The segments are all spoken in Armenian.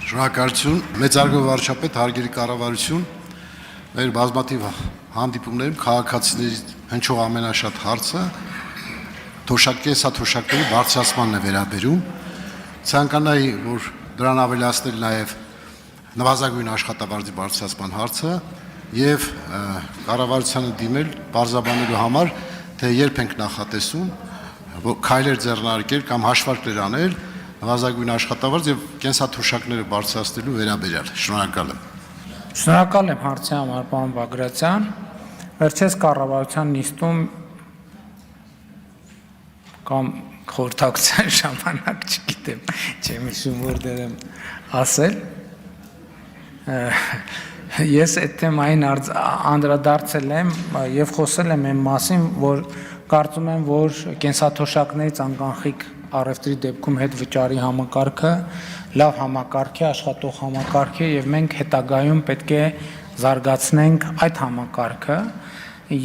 Շնորհակալություն, մեծարգո վարչապետ, հարգելի կառավարություն, մեր բազմաթիվ հանդիպումներում քաղաքացիների հնչող ամենաշատ հարցը կենսաթոշակների բարձրացմանն է վերաբերում։ Ցանկանայի, որ դրան ավելացնել նաև նվազագույն աշխատավարձի բարձրացման հարցը եւ կառավարությանը դիմել բարձրաբանելու համար, թե երբ ենք նախատեսում քայլեր ձեռնարկել կամ հաշվարկներ անել նվազագույն աշխատավարձ եւ կենսաթոշակները բարձրացնելու վերաբերյալ։ Շնորհակալ եմ։ Շնորհակալ եմ հարցի համար, պարոն Բագրատյան։ Վերջերս կառավարության նիստում կամ խորհրդակցության ժամանակ, չգիտեմ, չեմ հիշում որտեղ եմ ասել, ես այդ թեմային անդրադարձել եմ եւ խոսել եմ այն մասին, որ կարծում եմ, որ կենսաթոշակներից անկանխիկ առևտրի դեպքում հետ վճարի համակարգը լավ համակարգ է, աշխատող համակարգ է եւ մենք հետագայում պետք է զարգացնենք այդ համակարգը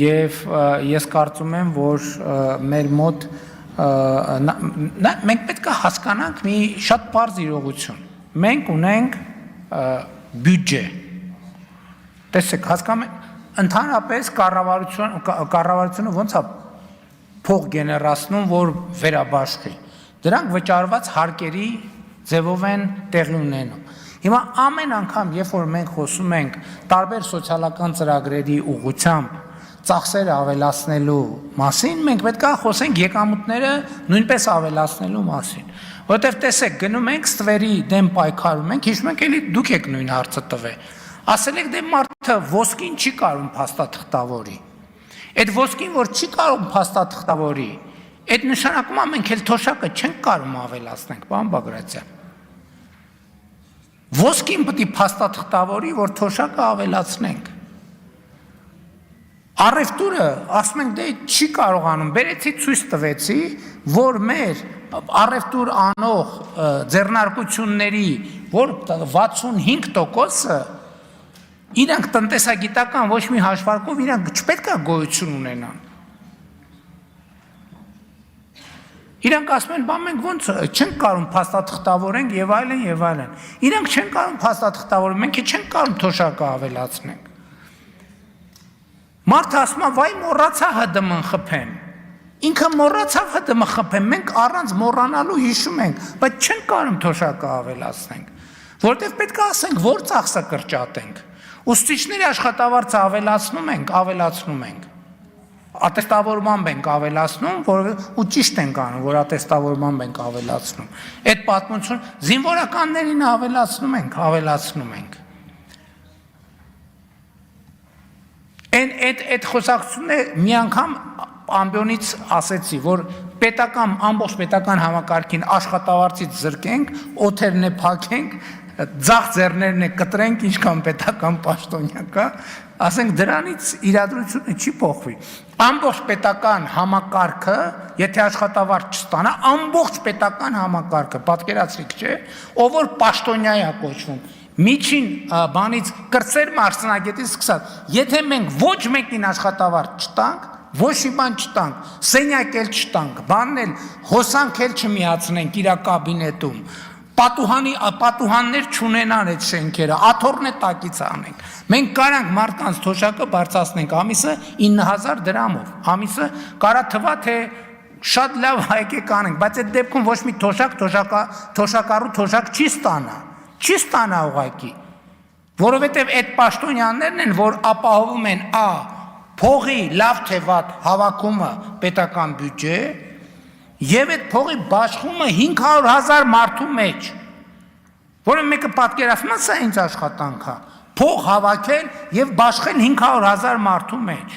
եւ ես կարծում եմ, որ մեր մոտ մենք պետք է հասկանանք մի շատ բարձ իրողություն։ Մենք ունենք բյուջե։ Տեսեք, հասկանում եք, ընդհանրապես կառավարությունը ոնց է փող գեներացնում, որ վերաբաշխի։ Դրանք վճարված հարկերի ձևով են տեղի ունենում։ Հիմա ամեն անգամ, երբ որ մենք խոսում ենք տարբեր սոցիալական ծրագրերի ուղղությամբ ծախսերը ավելացնելու մասին, մենք պետք է խոսենք եկամուտները նույնպես ավելացնելու մասին։ Որտեվ տեսեք, գնում ենք ստվերի դեմ պայքարում ենք, հիշում եք էլի դուք եք նույն հարցը տվել։ Ասել եք դե մարդը ոսկին չի կարող փաստաթղթավորի։ Այդ ոսկին, որ չի կարող փաստաթղթավորի, այդ նշանակում է մենք էլ թոշակը չենք կարող ավելացնենք, պարոն Բագրատյան։ Ոսկին պետք է փաստաթղթավորի, որ թոշակը ավելացնենք։ Առևտուրը, ասում ենք, դե չի կարողանում, բերեցի ցույց տվեցի, որ մեր առևտուր անող ձեռնարկությունների, որ 65%-ը իրանք տնտեսագիտական ոչ մի հաշվարկով իրանք չպետք է գոյություն ունենան։ Իրանք ասում են, բան մենք ոնց չենք կարող փաստաթղթավորենք եւ այլն եւ այլն։ Իրանք չեն կարող փաստաթղթավորել, մենք չենք կարող թոշակը ավելացնենք։ Մարդը ասում է, վայ մոռացա ՀԴՄ-ն խփեմ։ Ինքը մոռացավ ՀԴՄ խփեմ, մենք առանց մոռանալու հիշում ենք, բայց չենք կարող թոշակը ավելացնենք, որովհետեւ պետք է ասենք, որ ծախսը կրճատենք։ Ուսուցիչների աշխատավարձը ավելացնում ենք։ Ատեստավորմամբ ենք ավելացնում, ու ճիշտ ենք անում, որ ատեստավորմամբ ենք ավելացնում։ Այդ պատմություն զինվորականներին ավելացնում ենք։ Այդ խոսակցությունը մի անգամ ամբիոնից ասեցի, որ ամբողջ պետական համակարգին աշխատավարձից զրկենք, օթերն է փակենք, ձախ ձեռներն է կտրենք, ինչքան պետական պաշտոնյա կա, ասենք դրանից իրադրությունը չի փոխվի։ Ամբողջ պետական համակարգը, եթե աշխատավարձ չստանա, ամբողջ պետական համակարգը, պատկերացրիք, չէ, ով որ պաշտոնյա է կոչվում, միջին բանից կրծեր մարզնագետից սկսած, եթե մենք ոչ մեկին աշխատավարձ չտանք, ոչ մի բան չտանք, սենյակ էլ չտանք, բանն էլ հոսանք էլ չմիացնենք իր կաբինետում, պատուհաններ չունենան այդ շենքերը, աթոռն է տակից անենք։ Մենք կարանք մարդկանց թոշակը բարձրացնենք ամիսը 9000 դրամով, ամիսը կարա թվա, թե շատ լավ եկեք անենք, բայց այդ դեպքում ոչ մի թոշակառու թոշակ չի ստանա ուղղակի, որովհետև այդ պաշտոնյաներն են, որ ապահովում են փողի լավ թե վատ հավաքումը պետական բյուջե եւ այդ փողի բաշխումը 500,000 մարդու մեջ, որը մեկը պատկերացնում է, սա ինձ աշխատանք է, փող հավաքել եւ բաշխել 500,000 մարդու մեջ։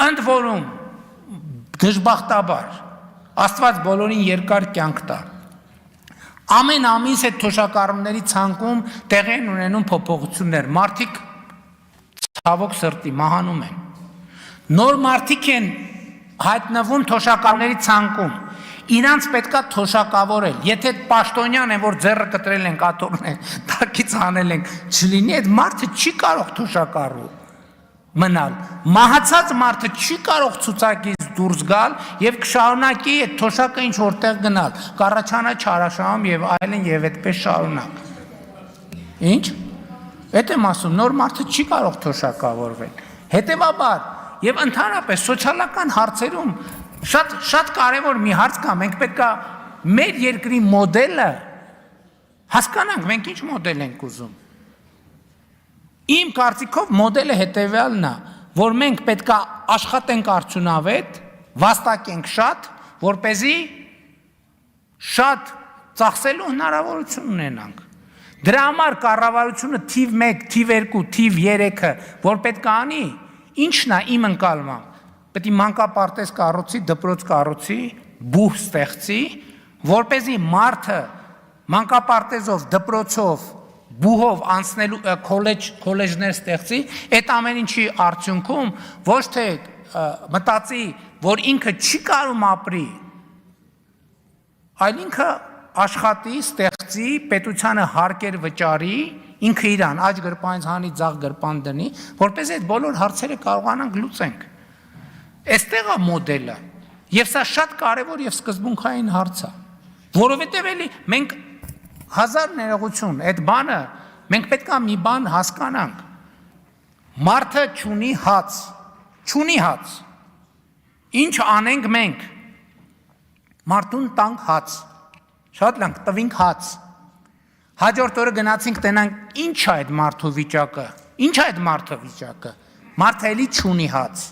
Ընդ որում դժբախտաբար Աստված բոլորին երկար կյանք տա։ Ամեն ամիս այդ թոշակառուների ցանկում տեղի են ունենում փոփոխություններ, մարդիկ ցավոք սրտի մահանում են։ Նոր մարդիկ են հայտնվում թոշակառուների ցանկում։ Իրանց պետքա թոշակավորել, եթե պաշտոնյան են, որ ձեռը կտրել են կաթոռն են, տակից անել են, չլինի, այդ մարդը չի կարող թոշակառու մնալ, մահացած մարդը չի կարող ցուցակից դուրս գալ եւ կշարունակի այդ թոշակը ինչ որտեղ գնալ, կառաջանա չարաշահում եւ այլն եւ այդպես շարունակ։ Ինչ։ Այդ եմ ասում, նոր մարդը չի կարող թոշակավորվել։ Հետևաբար, եւ ընդհանրապես սոցիալական հարցերում շատ կարևոր մի հարց կա, մենք պետքա մեր երկրի մոդելը հասկանանք, մենք ինչ մոդել ենք ուզում։ Իմ կարծիքով մոդելը հետևյալն է, որ մենք պետքա աշխատենք արդյունավետ, վաստակենք շատ, որպեսզի շատ ծախսելու հնարավորություն ունենանք։ Դրա համար կառավարությունը թիվ 1, թիվ 2, թիվ 3-ը, որ պետք է անի, ինչն է իմ ընկալմամբ, պետք է մանկապարտեզ կառուցի, դպրոց կառուցի, բուհ ստեղծի, որպեսզի մարդը մանկապարտեզով, դպրոցով, բուհով անցնելու քոլեջներ ստեղծի, այդ ամեն ինչի արդյունքում ոչ թե մտածի, որ ինքը չի կարող ապրի, այլ ինքը աշխատի, ստեղծի, պետությանը հարկեր վճարի, ինքը իրան աջ գրպանից հանի, ձախ գրպան դնի, որպես այդ բոլոր հարցերը կարողանանք լուծենք։ Այստեղ է մոդելը, եւ սա շատ կարևոր եւ սկզբունքային հարց է, որովհետեւ էլի մենք հազար ներողություն, այդ բանը մենք պետք է մի բան հասկանանք։ Մարդը չունի հաց։ Ինչ անենք մենք։ Մարդուն տանք հաց։ Շատ լավ, տվինք հաց։ Հաջորդ օրը գնացինք տենանք ինչ է այդ մարդու վիճակը։ Ինչ է այդ մարդու վիճակը։ Մարդը էլի չունի հաց։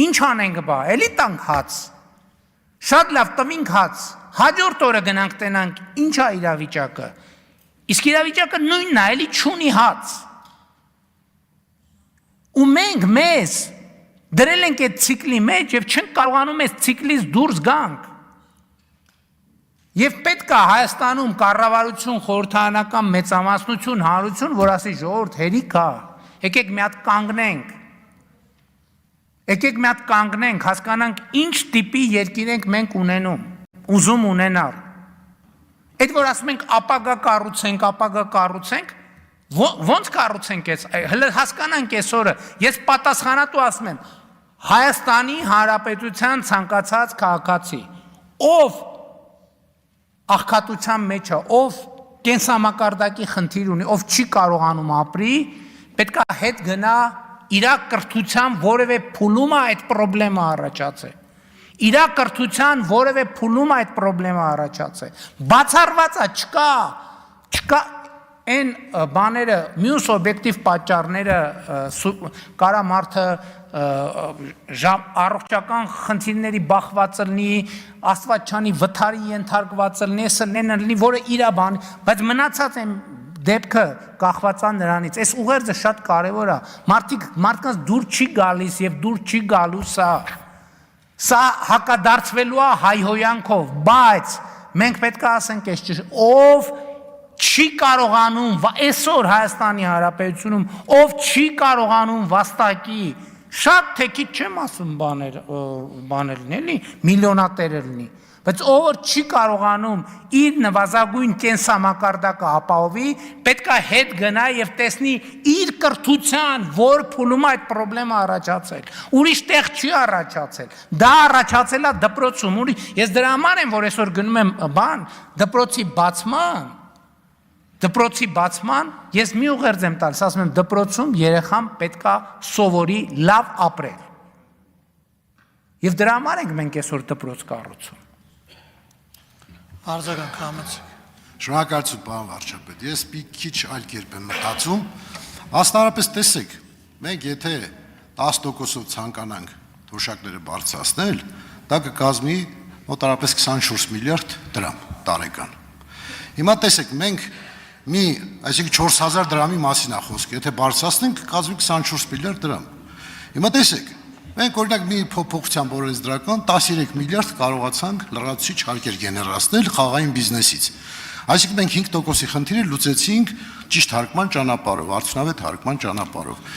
Ինչ անենք բա, էլի տանք հաց։ Շատ լավ, տվինք հաց։ Հաջորդ օրը գնանք տենանք ինչ է իրավիճակը։ Իսկ իրավիճակը նույնն է, էլի չունի հաց։ Ու մենք մեզ դրել ենք այդ ցիկլի մեջ եւ չենք կարողանում այս ցիկլից դուրս գանք։ Եվ պետք է Հայաստանում կառավարություն, խորհրդարանական մեծամասնություն, հանրություն, որ ասի ժողովուրդ հերիք է, եկեք մի հատ կանգնենք։ Եկեք մի հատ կանգնենք, հասկանանք ինչ տիպի երկիր ենք մենք ունենում, ուզում ունենալ։ Այդ որ ասում ենք ապագա կառուցենք, ո՞նց կառուցենք այս, հələ հասկանանք այսօրը, ես պատասխանատու ասում եմ, Հայաստանի Հանրապետության ցանկացած քաղաքացի, ով աղքատության մեջ է, ով կենսամակարդակի խնդիր ունի, ով չի կարողանում ապրի, պետք է հետ գնա իր կրթության որևէ փուլում այդ խնդրեմը առաջացել։ Իր կրթության որևէ փուլում այդ խնդրեմը առաջացել։ Բացառված է, չկա այն բաները, մյուս օբյեկտիվ պատճառները կարա մարդը առողջական խնդիրների բախված լինի, Աստված չանի վթարի ենթարկված լինի, սլենի, որը իր բան, բայց մնացած այն դեպքը կախված է նրանից։ Այս ուղերձը շատ կարևոր է։ Մարդկանց դուր չի գալիս եւ դուր չի գալու սա հակադարձվելու է հայհոյանքով, բայց մենք պետք է ասենք այս ճիշտ, ով չի կարողանում այսօր Հայաստանի Հանրապետությունում, ով չի կարողանում վաստակի, շատ թեքիտ չեմ ասում բաներ լինի, միլիոնատեր լինի, բայց ով որ չի կարողանում իր նվազագույն կենսամակարդակը ապահովի, պետք է հետ գնա եւ տեսնի իր կրթության որ փուլում այդ խնդրեմը առաջացել։ Ուրիշ տեղ չի առաջացել։ Դա առաջացել է դպրոցում։ Ես դրա համար եմ, որ այսօր գնում եմ դպրոցի բացման, ես մի ուղերձ եմ տալիս, ասում եմ դպրոցում երեխան պետք է սովորի լավ ապրել։ Եվ դրա համար ենք մենք այսօր դպրոց կառուցում։ Արձագանք համեցեք։ Շնորհակալություն, պարոն վարչապետ։ Ես մի քիչ այլ կերպ եմ մտածում։ Աստարապես տեսեք, մենք եթե 10%-ով ցանկանանք թոշակները բարձրացնել, դա կկազմի մոտարապես 24 միլիարդ դրամ տարեկան։ Հիմա տեսեք, մենք այսինքն 4000 դրամի մասին է խոսքը, եթե բարձրացնենք, կկազմի 24 միլիարդ դրամ։ Հիմա տեսեք, մենք օրինակ մի փոփոխության օրենս դրական 13 միլիարդ կարողացանք լրացուցիչ հարկեր գեներացնել խաղային բիզնեսից։ Այսինքն մենք 5%-ի խնդիրը լուծեցինք ճիշտ հարկման ճանապարհով, արդյունավետ հարկման ճանապարհով։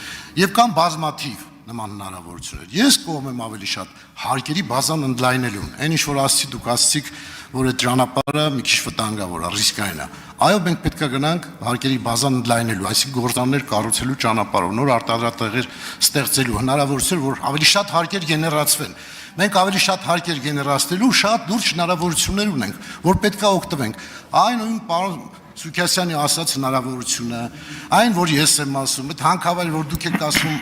Եվ կան բազմաթիվ նման հնարավորություններ։ Ես կողմ եմ ավելի շատ հարկերի բազան ընդլայնելուն։ Այն ինչ որ ասացի, դուք ասացիք, որ այդ ճանապարհը մի քիչ վտանգավոր է, ռիսկային է։ Այո, մենք պետք է գնանք հարկերի բազան ընդլայնելու, այսինքն գործարաններ կառուցելու ճանապարհով, նոր արտադրատեղեր ստեղծելու հնարավորություն, որ ավելի շատ հարկեր գեներացվեն։ Մենք ավելի շատ հարկեր գեներացնելու շատ լուրջ հնարավորություններ ունենք, որ պետք է օգտվենք։ Այն նույն Սուքասյանի ասած հնարավորությունը, այն որ ես եմ ասում, այդ հանքավայր որ դուք եք ասում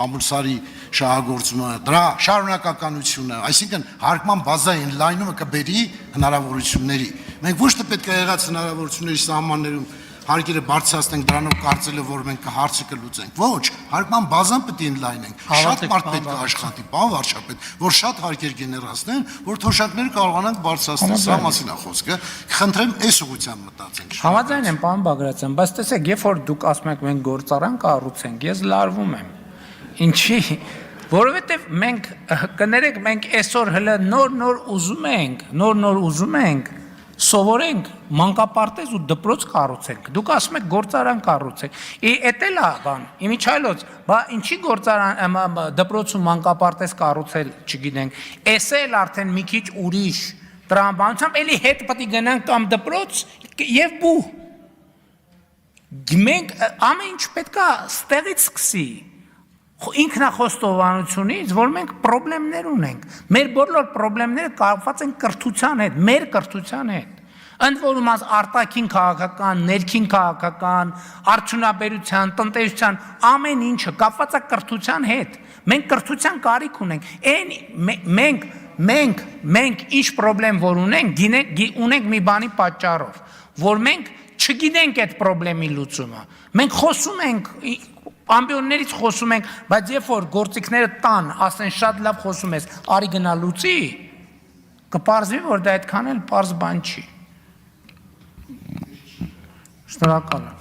ամուսարի շահագործումը, դրա շարունակականությունը, այսինքն հարկման բազային լայնումը կբերի հնարավորությունների։ Մենք ոչ թե պետք է եղած հնարավորությունների սահմաններում հարկերը բարձրացնենք դրանով կարծելով որ մենք հարցը կլուծենք։ Ոչ, հարկման բազան պետք է ընդլայնենք։ Շատ մարդ պետք է աշխատի, պարոն վարչապետ, որ շատ հարկեր գեներացնեն, որ թոշակները կարողանանք բարձրացնել։ Սա մասին է խոսքը։ Խնդրեմ այս ուղղությամբ մտածենք։ Համաձայն եմ, պարոն Բագրատյան, բայց տեսեք, երբ որ դուք ասում եք մենք գործարան կառուցենք, ես լարվում եմ։ Ինչի, որովհետև մենք կներեք, մենք այսօր հələ նոր ուզում ենք սովորենք մանկապարտեզ ու դպրոց կառուցենք։ Դուք ասում եք գործարան կառուցենք։ Էդ էլ է բան։ Իմիջայլոց, բա ինչի գործարան դպրոց ու մանկապարտեզ կառուցել, չգիտենք։ Էս էլ արդեն մի քիչ ուրիշ տրամաբանությամբ էլի հետ պետք է գնանք կամ դպրոց եւ բու։ Մենք ամեն ինչ պետք է ստեղից սկսի։ Ինքնախոստովանությունից, որ մենք պրոբլեմներ ունենք։ Մեր բոլոր պրոբլեմները կապված են կրթության հետ, մեր կրթության հետ։ Ընդ որում արտաքին քաղաքական, ներքին քաղաքական, արդյունաբերության, տնտեսության ամեն ինչը կապված է կրթության հետ։ Մենք կրթության կարիք ունենք։ Մենք ինչ պրոբլեմ որ ունենք մի բանի պատճառով, որ մենք չգիտենք այդ պրոբլեմի լուծումը։ Մենք խոսում ենք ամբիոններից խոսում ենք, բայց երբ որ գործիքները տան, ասեն շատ լավ խոսում ես, արի գնա լուծի, կպարզվի, որ դա այդքան էլ պարզ բան չի։ Շնորհակալ եմ։